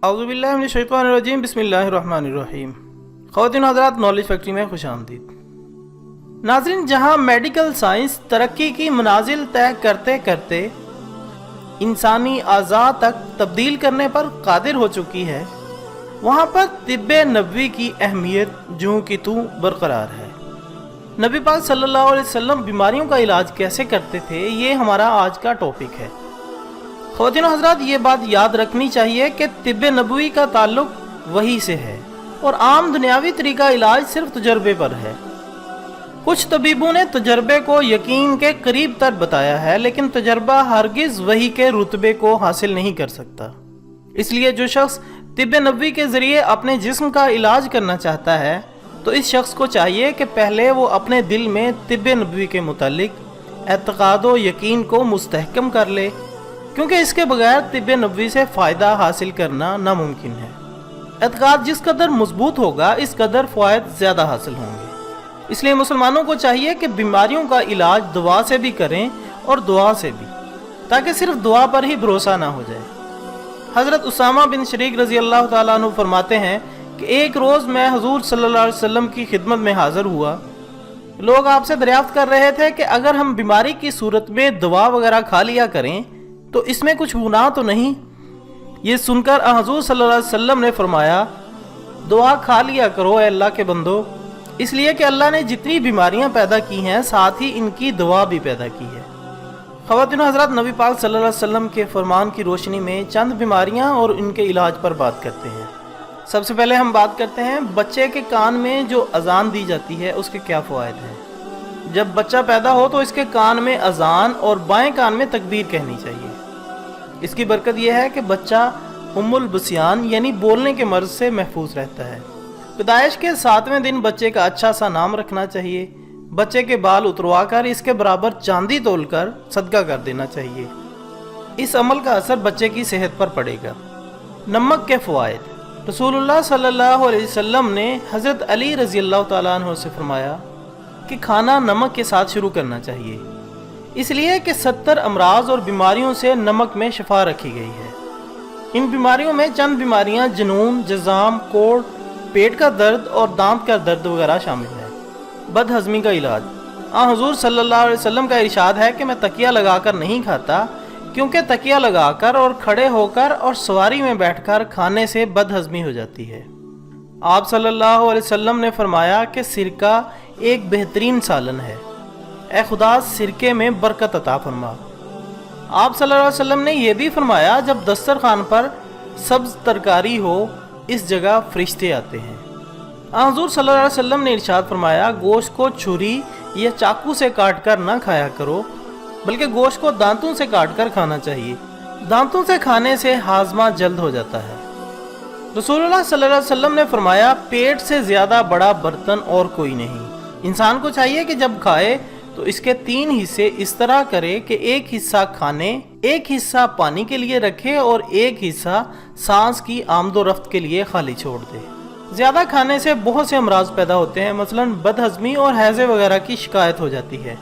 अऊज़ुबिल्लाहि मिनश्शैतानिर्रजीम बिस्मिल्लाहिर्रहमानिर्रहीम। ख़वातीन हज़रात, knowledge factory में खुश आमदीद। नाज़रीन, जहाँ मेडिकल साइंस तरक्की की मनाजिल तय करते करते इंसानी आज़ा तक तब्दील करने पर कादिर हो चुकी है, वहाँ पर तिब्बे नबवी की अहमियत जूँ की तूँ बरकरार है। नबी पाक सल्लल्लाहु अलैहि वसल्लम बीमारियों का इलाज कैसे करते थे, ये हमारा आज का टॉपिक है। ख़वातीन हज़रात, ये बात याद रखनी चाहिए कि तिब्बे नबवी का ताल्लुक वही से है और आम दुनियावी तरीका इलाज सिर्फ तजर्बे पर है। कुछ तबीबों ने तजर्बे को यकीन के करीब तर बताया है, लेकिन तजर्बा हरगिज़ वही के रुतबे को हासिल नहीं कर सकता। इसलिए जो शख्स तिब्बे नबवी के ज़रिए अपने जिस्म का इलाज करना चाहता है, तो इस शख्स को चाहिए कि पहले वो अपने दिल में तिब्बे नबवी के मुतालिक एतक़ाद व यकीन को मुस्तहकम कर ले, क्योंकि इसके बगैर तिब्बे नबवी से फ़ायदा हासिल करना नामुमकिन है। एतक़ाद जिस कदर मजबूत होगा, इस कदर फ़वाइद ज़्यादा हासिल होंगे। इसलिए मुसलमानों को चाहिए कि बीमारियों का इलाज दुआ से भी करें और दुआ से भी, ताकि सिर्फ दुआ पर ही भरोसा ना हो जाए। हज़रत उसामा बिन शरीक रज़ी अल्लाह ताला अन्हु फरमाते हैं कि एक रोज़ मैं हुज़ूर सल्लल्लाहु अलैहि वसल्लम की खिदमत में हाज़िर हुआ। लोग आपसे दरियाफ्त कर रहे थे कि अगर हम बीमारी की सूरत में दवा वगैरह खा लिया करें तो इसमें कुछ गुनाह तो नहीं। ये सुनकर हुज़ूर सल्लल्लाहु अलैहि वसल्लम ने फरमाया, दुआ खा लिया करो ए अल्लाह के बंदो, इसलिए कि अल्लाह ने जितनी बीमारियां पैदा की हैं, साथ ही इनकी दवा भी पैदा की है। ख़वातीन हज़रात, नबी पाक सल्लल्लाहु अलैहि वसल्लम के फरमान की रोशनी में चंद बीमारियां और इनके इलाज पर बात करते हैं। सबसे पहले हम बात करते हैं बच्चे के कान में जो अजान दी जाती है उसके क्या फ़वाइद हैं। जब बच्चा पैदा हो तो इसके कान में अजान और बाएं कान में तकबीर कहनी चाहिए। इसकी बरकत यह है कि बच्चा उम्मुल बसियान यानी बोलने के मर्ज से महफूज रहता है। पैदाइश के 7वें दिन बच्चे का अच्छा सा नाम रखना चाहिए। बच्चे के बाल उतरवा कर इसके बराबर चांदी तोलकर सदका कर देना चाहिए। इस अमल का असर बच्चे की सेहत पर पड़ेगा। नमक के फ़वाइद। रसूलुल्लाह सल्लल्लाहु अलैहि वसल्लम ने हज़रत अली रज़ी अल्लाह ताला अन्हु से फरमाया कि खाना नमक के साथ शुरू करना चाहिए, इसलिए कि 70 अमराज और बीमारियों से नमक में शफा रखी गई है। इन बीमारियों में चंद बीमारियां जुनून, जज़ाम, कोढ़, पेट का दर्द और दांत का दर्द वगैरह शामिल है। बदहज़मी का इलाज। हुज़ूर सल्लल्लाहु अलैहि वसल्लम का इरशाद है कि मैं तकिया लगाकर नहीं खाता, क्योंकि तकिया लगाकर और खड़े होकर और सवारी में बैठकर खाने से बदहज़मी हो जाती है। आप सल्लल्लाहु अलैहि वसल्लम ने फरमाया कि सिरका एक बेहतरीन सालन है, ए खुदा सिरके में बरकत अता फरमा। आप सल्लल्लाहु अलैहि वसल्लम ने यह भी फरमाया, जब दस्तरखान पर सब्ज़ तरकारी हो, इस जगह फरिश्ते आते हैं। हुज़ूर सल्लल्लाहु अलैहि वसल्लम ने इरशाद फरमाया, गोश्त को छुरी या चाकू से काट कर ना खाया करो, बल्कि गोश्त को दांतों से काट कर खाना चाहिए। दांतों से खाने से हाजमा जल्द हो जाता है। रसूलुल्लाह सल्लल्लाहु अलैहि वसल्लम ने फरमाया, पेट से ज़्यादा बड़ा बर्तन और कोई नहीं। इंसान को चाहिए कि जब खाए तो इसके 3 हिस्से इस तरह करे कि एक हिस्सा खाने, एक हिस्सा पानी के लिए रखे और एक हिस्सा सांस की आमदोरफ्त के लिए खाली छोड़ दे। ज़्यादा खाने से बहुत से अमराज पैदा होते हैं, मसलन बदहज़मी और हैज़े वगैरह की शिकायत हो जाती है।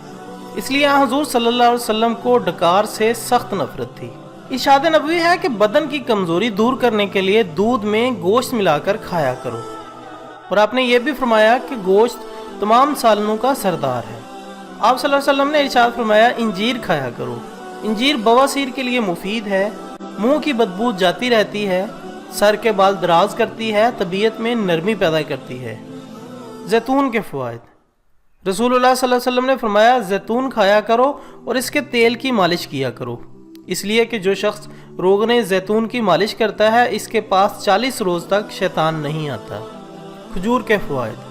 इसलिए हुज़ूर सल्लल्लाहु अलैहि वसल्लम को डकार से सख्त नफरत थी। इरशाद नबवी है कि बदन की कमज़ोरी दूर करने के लिए दूध में गोश्त मिलाकर खाया करो। और आपने ये भी फरमाया कि गोश्त तमाम सालनों का सरदार है। आप सल्लल्लाहु अलैहि वसल्लम ने इरशाद फरमाया, इंजीर खाया करो। इंजीर बवासीर के लिए मुफीद है, मुंह की बदबू जाती रहती है, सर के बाल दराज करती है, तबीयत में नरमी पैदा करती है। जैतून के फ़वाइद। रसूलुल्लाह सल्लल्लाहु अलैहि वसल्लम ने फरमाया, जैतून खाया करो और इसके तेल की मालिश किया करो, इसलिए कि जो शख्स रोगने जैतून की मालिश करता है, इसके पास 40 रोज़ तक शैतान नहीं आता। खजूर के फ़वाइद।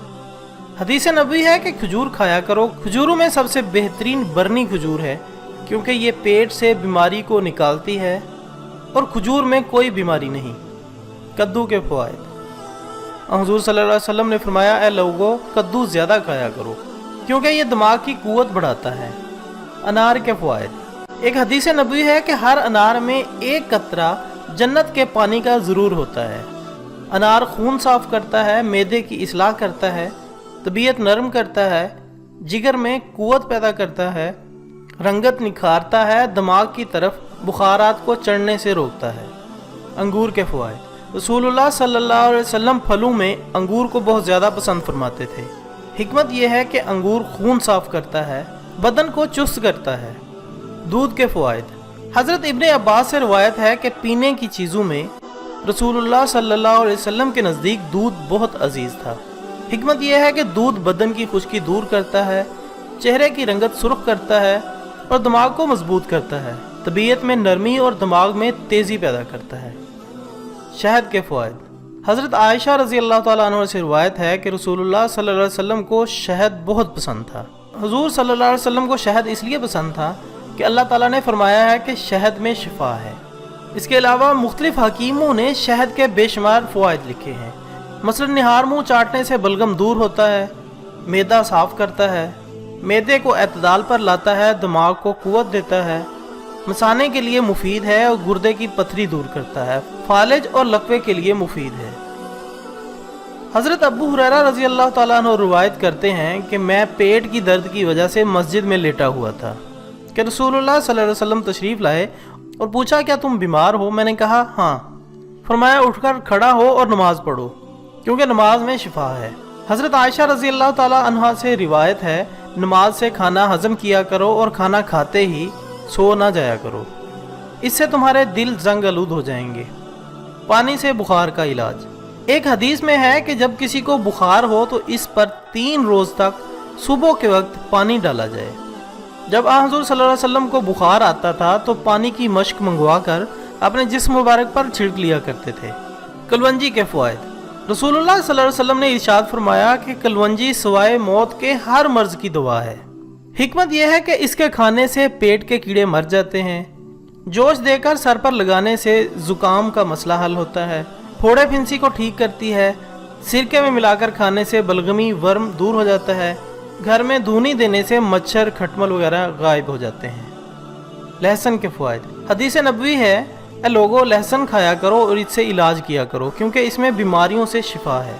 हदीस नबवी है कि खजूर खाया करो। खजूरों में सबसे बेहतरीन बरनी खजूर है, क्योंकि ये पेट से बीमारी को निकालती है और खजूर में कोई बीमारी नहीं। कद्दू के फ़वाइद। हुज़ूर सल्लल्लाहु अलैहि वसल्लम ने फरमाया, ए लोगो, कद्दू ज़्यादा खाया करो, क्योंकि ये दिमाग की कुव्वत बढ़ाता है। अनार के फ़वाइद। एक हदीस नबवी है कि हर अनार में एक कतरा जन्नत के पानी का ज़रूर होता है। अनार खून साफ़ करता है, मैदे की इस्लाह करता है, तबीयत नरम करता है, जिगर में कुव्वत पैदा करता है, रंगत निखारता है, दिमाग की तरफ बुखारात को चढ़ने से रोकता है। अंगूर के फ़वाइद। रसूलुल्लाह सल्लल्लाहु अलैहि वसल्लम फलों में अंगूर को बहुत ज़्यादा पसंद फरमाते थे। हिकमत यह है कि अंगूर खून साफ करता है, बदन को चुस्त करता है। दूध के फ़वाइद। हज़रत इब्ने अब्बास से रवायत है कि पीने की चीज़ों में रसूलुल्लाह सल्लल्लाहु अलैहि वसल्लम के नज़दीक दूध बहुत अजीज़ था। हिकमत यह है कि दूध बदन की खुश्की दूर करता है, चेहरे की रंगत सुर्ख करता है और दिमाग को मजबूत करता है, तबीयत में नरमी और दिमाग में तेज़ी पैदा करता है। शहद के फ़वाइद। हज़रत आयशा रज़ी अल्लाह ताला अन्हा से रिवायत है कि रसूलुल्लाह सल्लल्लाहु अलैहि वसल्लम को शहद बहुत पसंद था। हुज़ूर सल्लल्लाहु अलैहि वसल्लम को शहद इसलिए पसंद था कि अल्लाह ताला ने फरमाया है कि शहद में शिफा है। इसके अलावा मुख्तलिफ हकीमों ने शहद के बेशुमार फ़वाइद लिखे हैं। मसलन निहार मुँह चाटने से बलगम दूर होता है, मैदा साफ़ करता है, मैदे को एतदाल पर लाता है, दिमाग को क़ुव्वत देता है, मसाने के लिए मुफीद है और गुर्दे की पथरी दूर करता है, फालिज और लकवे के लिए मुफीद है। हज़रत अबू हुरैरा रज़ी अल्लाह ताला अन्हु रिवायत करते हैं कि मैं पेट की दर्द की वजह से मस्जिद में लेटा हुआ था कि रसूलुल्लाह सल्लल्लाहु अलैहि वसल्लम तशरीफ़ लाए और पूछा, क्या तुम बीमार हो? मैंने कहा हाँ। फरमाया, उठकर खड़ा हो और नमाज पढ़ो क्योंकि नमाज में शिफा है। हज़रत आयशा रज़ी अल्लाह ताला अन्हा से रिवायत है, नमाज से खाना हज़म किया करो और खाना खाते ही सो ना जाया करो, इससे तुम्हारे दिल जंग आलूद हो जाएंगे। पानी से बुखार का इलाज। एक हदीस में है कि जब किसी को बुखार हो तो इस पर 3 रोज़ तक सुबह के वक्त पानी डाला जाए। जब हुज़ूर सल्लल्लाहु अलैहि वसल्लम को बुखार आता था तो पानी की मश्क मंगवा कर अपने जिस्म मुबारक पर छिड़क लिया करते थे। कलवंजी के फ़वाइद। रसूलुल्लाह सल्लल्लाहु अलैहि वसल्लम ने इरशाद फरमाया कि कलवंजी सिवाय मौत के हर मर्ज की दवा है। हिकमत यह है कि इसके खाने से पेट के कीड़े मर जाते हैं, जोश देकर सर पर लगाने से ज़ुकाम का मसला हल होता है, फोड़े फिंसी को ठीक करती है, सिरके में मिलाकर खाने से बलगमी वर्म दूर हो जाता है, घर में धूनी देने से मच्छर खटमल वगैरह गायब हो जाते हैं। लहसुन के फ़वाइद। हदीस नबवी है, ए लोगो लहसुन खाया करो और इससे इलाज किया करो क्योंकि इसमें बीमारियों से शिफा है।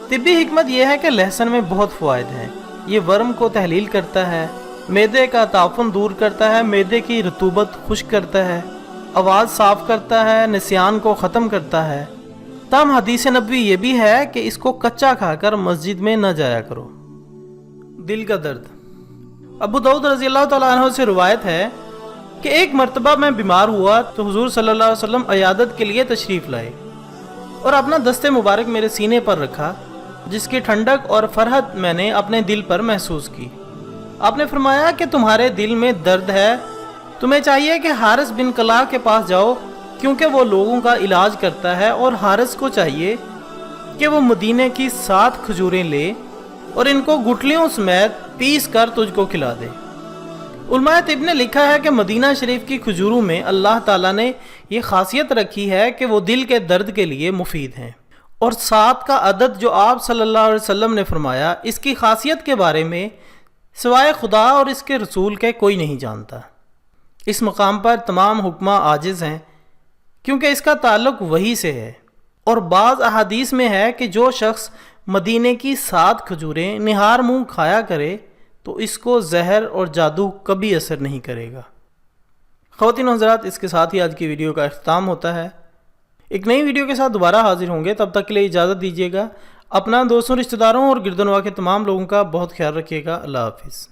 तिब्बी हिकमत यह है कि लहसुन में बहुत फ़वाइद हैं। ये वर्म को तहलील करता है, मैदे का ताफुन दूर करता है, मैदे की रतूबत खुश्क करता है, आवाज़ साफ़ करता है, निस्यान को ख़त्म करता है। तम हदीस नबवी ये भी है कि इसको कच्चा खाकर मस्जिद में न जाया करो। दिल का दर्द। अबू दाऊद रज़ी अल्लाह ताला अन्हु से रिवायत है कि एक मरतबा मैं बीमार हुआ तो हुज़ूर सल्लल्लाहु अलैहि वसल्लम अयादत के लिए तशरीफ़ लाए और अपना दस्ते मुबारक मेरे सीने पर रखा, जिसकी ठंडक और फरहत मैंने अपने दिल पर महसूस की। आपने फरमाया कि तुम्हारे दिल में दर्द है, तुम्हें चाहिए कि हारिस बिन कलाब के पास जाओ क्योंकि वो लोगों का इलाज करता है, और हारिस को चाहिए कि वो मदीने की 7 खजूरें ले और इनको गुठलियों समेत पीस कर तुझको खिला दे। उलमाए तिब ने लिखा है कि मदीना शरीफ की खजूरों में अल्लाह ताला ने ये खासियत रखी है कि वो दिल के दर्द के लिए मुफीद हैं, और 7 का अदद जो आप सल्लल्लाहु अलैहि वसल्लम ने फरमाया, इसकी खासियत के बारे में सिवाय खुदा और इसके रसूल के कोई नहीं जानता। इस मकाम पर तमाम हुक्मा आजिज़ हैं क्योंकि इसका ताल्लुक़ वही से है, और बाज़ अहादीस में है कि जो शख्स मदीने की 7 खजूरें निहार मुँह खाया करे तो इसको जहर और जादू कभी असर नहीं करेगा। ख़वातीन और हज़रात, इसके साथ ही आज की वीडियो का इख्तिताम होता है। एक नई वीडियो के साथ दोबारा हाजिर होंगे, तब तक के लिए इजाज़त दीजिएगा। अपना दोस्तों, रिश्तेदारों और गिरदनवा के तमाम लोगों का बहुत ख्याल रखिएगा। अल्लाह हाफिज़।